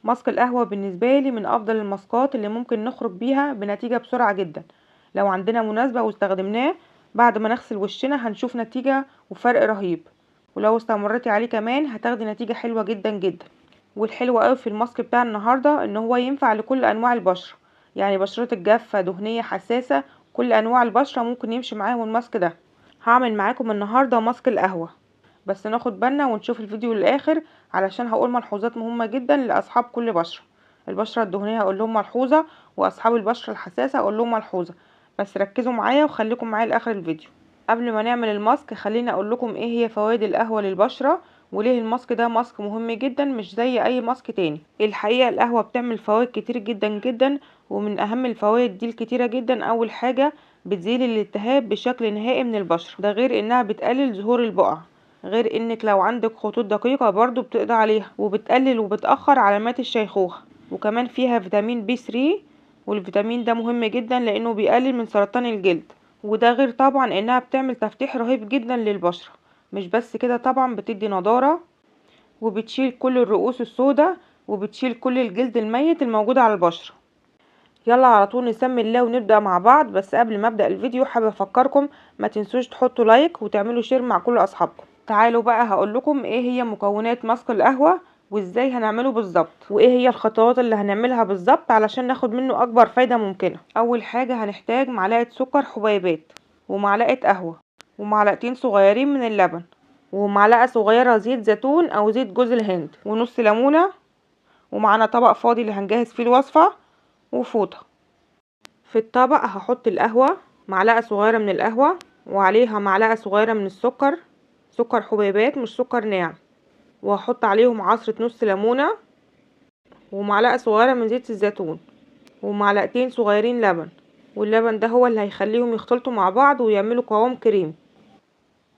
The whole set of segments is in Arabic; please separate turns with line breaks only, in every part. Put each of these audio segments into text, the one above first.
ماسك القهوة بالنسبة لي من افضل الماسكات اللي ممكن نخرج بيها بنتيجة بسرعة جدا. لو عندنا مناسبة واستخدمناه بعد ما نغسل وشنا هنشوف نتيجة وفرق رهيب، ولو استمرتي عليه كمان هتاخدي نتيجة حلوة جدا جدا. والحلو قوي في الماسك بتاع النهاردة ان هو ينفع لكل انواع البشرة، يعني بشرتك جافة دهنية حساسة، كل انواع البشرة ممكن يمشي معاهم الماسك ده. هعمل معاكم النهاردة ماسك القهوة، بس ناخد بالنا ونشوف الفيديو للاخر علشان هقول ملحوظات مهمة جدا لاصحاب كل بشرة. البشرة الدهنية هقول لهم ملحوظة، واصحاب البشرة الحساسة هقول لهم ملحوظة، بس ركزوا معايا وخليكم معايا لاخر الفيديو. قبل ما نعمل الماسك خليني اقول لكم ايه هي فوائد القهوة للبشرة، وليه الماسك ده ماسك مهم جدا مش زي اي ماسك تاني. الحقيقة القهوة بتعمل فوائد كتير جدا جدا، ومن اهم الفوائد دي الكتيرة جدا اول حاجة بتزيل الالتهاب بشكل نهائي من البشرة، ده غير انها بتقلل ظهور البقع، غير انك لو عندك خطوط دقيقة برضو بتقضي عليها، وبتقلل وبتأخر علامات الشيخوخة. وكمان فيها فيتامين بي 3، والفيتامين ده مهم جدا لانه بيقلل من سرطان الجلد. وده غير طبعا انها بتعمل تفتيح رهيب جدا للبشرة. مش بس كده، طبعا بتدي نضارة، وبتشيل كل الرؤوس السوداء، وبتشيل كل الجلد الميت الموجود على البشرة. يلا على طول نسمي الله ونبدأ مع بعض. بس قبل ما ابدأ الفيديو حابة افكركم ما تنسوش تحطوا لايك وتعملوا شير مع كل اصحابكم. تعالوا بقى هقول لكم ايه هي مكونات ماسك القهوة، وازاي هنعمله بالظبط، وايه هي الخطوات اللي هنعملها بالظبط علشان ناخد منه اكبر فايدة ممكنة. اول حاجة هنحتاج معلقة سكر حبيبات، ومعلقة قهوة، ومعلقتين صغيرين من اللبن، ومعلقة صغيرة زيت زيتون او زيت جوز الهند، ونص ليمونة، ومعانا طبق فاضي اللي هنجهز فيه الوصفة، وفوطة. في الطبق هحط القهوة، معلقة صغيرة من القهوة، وعليها معلقة صغيرة من السكر، سكر حبيبات مش سكر ناعم، وهحط عليهم عصرة نص ليمونة، ومعلقة صغيرة من زيت الزيتون، ومعلقتين صغيرين لبن. واللبن ده هو اللي هيخليهم يختلطوا مع بعض ويعملوا قوام كريم.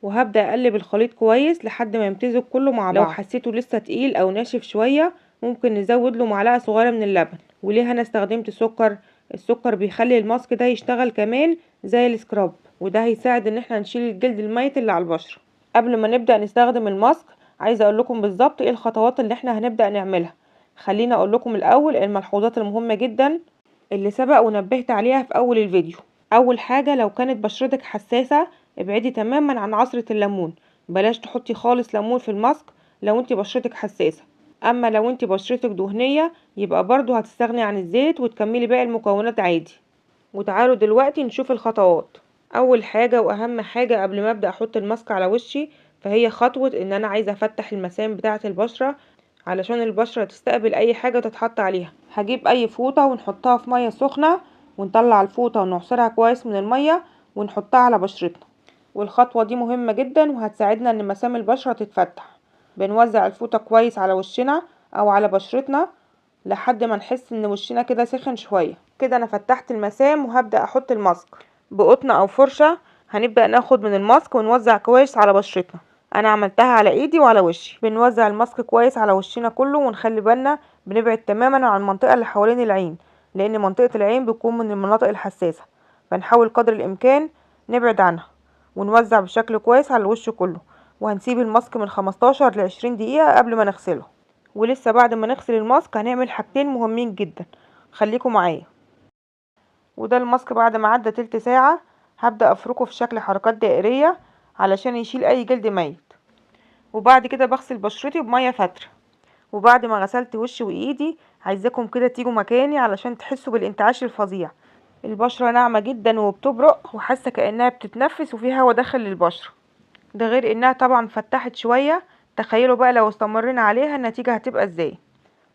وهبدأ اقلب الخليط كويس لحد ما يمتزج كله مع بعض. لو حسيته لسه تقيل او ناشف شوية ممكن نزود له معلقة صغيرة من اللبن. وليه انا استخدمت سكر؟ السكر بيخلي الماسك ده يشتغل كمان زي السكراب، وده هيساعد ان احنا نشيل الجلد الميت اللي على البشرة. قبل ما نبدأ نستخدم الماسك عايزة اقول لكم بالظبط ايه الخطوات اللي احنا هنبدأ نعملها. خليني اقول لكم الاول الملحوظات المهمة جدا اللي سبق ونبهت عليها في اول الفيديو. اول حاجة لو كانت بشرتك حساسة ابعدي تماما عن عصرة الليمون، بلاش تحطي خالص ليمون في الماسك لو انت بشرتك حساسة. اما لو انت بشرتك دهنية يبقى برضو هتستغني عن الزيت وتكملي باقي المكونات عادي. وتعالوا دلوقتي نشوف الخطوات. اول حاجة واهم حاجة قبل ما ابدأ احط الماسك على وشي فهي خطوة ان انا عايزة افتح المسام بتاعة البشرة علشان البشرة تستقبل اي حاجة تتحط عليها. هجيب اي فوطة ونحطها في مية سخنة، ونطلع الفوطة ونعصرها كويس من المية ونحطها على بشرتنا. والخطوة دي مهمة جدا وهتساعدنا ان مسام البشرة تتفتح. بنوزع الفوطة كويس على وشنا او على بشرتنا لحد ما نحس ان وشنا كده سخن شوية. كده انا فتحت المسام وهبدأ احط الماسك بقطن او فرشة. هنبدأ ناخد من الماسك ونوزع كويس على بشرتنا. انا عملتها على ايدي وعلى وشي. بنوزع الماسك كويس على وشنا كله، ونخلي بالنا بنبعد تماما عن المنطقة اللي حوالين العين، لان منطقة العين بتكون من المناطق الحساسة، فنحاول قدر الامكان نبعد عنها. ونوزع بشكل كويس على الوش كله، وهنسيب الماسك من 15 ل 20 دقيقة قبل ما نغسله. ولسه بعد ما نغسل الماسك هنعمل حاجتين مهمين جدا، خليكم معايا. وده الماسك بعد ما عدى تلت ساعة هبدأ افركه في شكل حركات دائرية علشان يشيل اي جلد ميت. وبعد كده بغسل بشرتي بمية فترة. وبعد ما غسلت وشي وايدي عايزاكم كده تيجوا مكاني علشان تحسوا بالانتعاش الفظيع. البشرة ناعمة جدا وبتبرق وحاسة كأنها بتتنفس وفي هوا داخل للبشرة، ده غير انها طبعا فتحت شوية. تخيلوا بقى لو استمرنا عليها النتيجة هتبقى ازاي.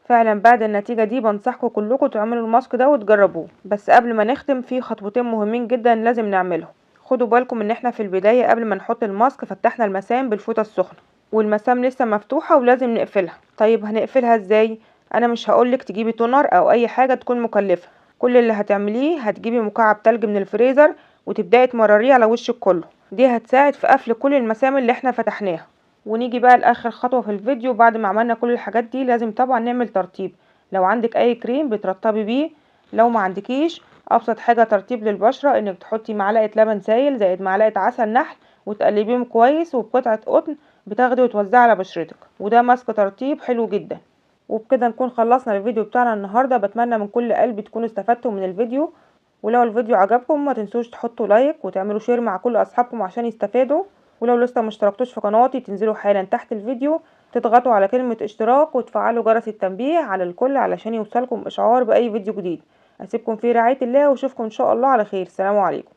فعلا بعد النتيجة دي بنصحكم كلكم تعملوا الماسك ده وتجربوه. بس قبل ما نختم في خطوتين مهمين جدا لازم نعملهم. خدوا بالكم ان احنا في البداية قبل ما نحط الماسك فتحنا المسام بالفوطة السخنة، والمسام لسه مفتوحة ولازم نقفلها. طيب هنقفلها ازاي؟ انا مش هقولك تجيبي تونر او اي حاجة تكون مكلفة. كل اللي هتعمليه هتجيبي مكعب تلج من الفريزر وتبدأي تمرريه على وشك كله. دي هتساعد في قفل كل المسام اللي احنا فتحناها. ونيجي بقى لاخر خطوة في الفيديو. بعد ما عملنا كل الحاجات دي لازم طبعا نعمل ترطيب. لو عندك اي كريم بترطبي بيه، لو ما عندكيش ابسط حاجة ترطيب للبشرة انك تحطي معلقة لبن سائل زائد معلقة عسل نحل وتقلبيهم كويس، وبقطعة قطن بتاخدي وتوزعي على بشرتك، وده ماسك ترطيب حلو جدا. وبكده نكون خلصنا الفيديو بتاعنا النهارده. بتمنى من كل قلبي تكونوا استفدتوا من الفيديو، ولو الفيديو عجبكم ما تنسوش تحطوا لايك وتعملوا شير مع كل اصحابكم عشان يستفادوا. ولو لسه مشتركتوش في قناتي تنزلوا حالا تحت الفيديو تضغطوا على كلمة اشتراك وتفعلوا جرس التنبيه على الكل علشان يوصلكم اشعار باي فيديو جديد. اسيبكم في رعاية الله واشوفكم ان شاء الله على خير. السلام عليكم.